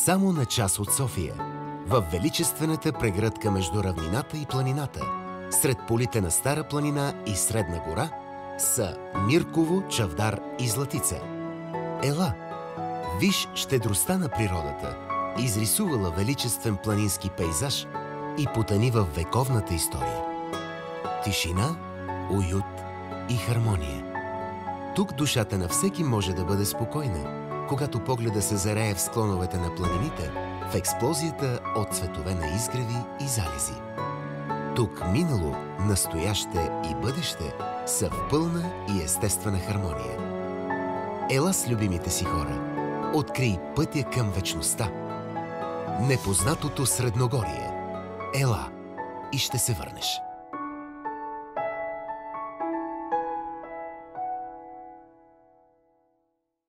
Само на час от София, в величествената прегръдка между равнината и планината, сред полите на Стара планина и Средна гора, са Мирково, Чавдар и Златица. Ела, виж щедростта на природата, изрисувала величествен планински пейзаж и потъни в вековната история. Тишина, уют и хармония. Тук душата на всеки може да бъде спокойна, когато погледа се зарее в склоновете на планините, в експлозията от цветове на изгреви и залези. Тук минало, настояще и бъдеще са в пълна и естествена хармония. Ела с любимите си хора, открий пътя към вечността. Непознатото Средногорие. Ела и ще се върнеш.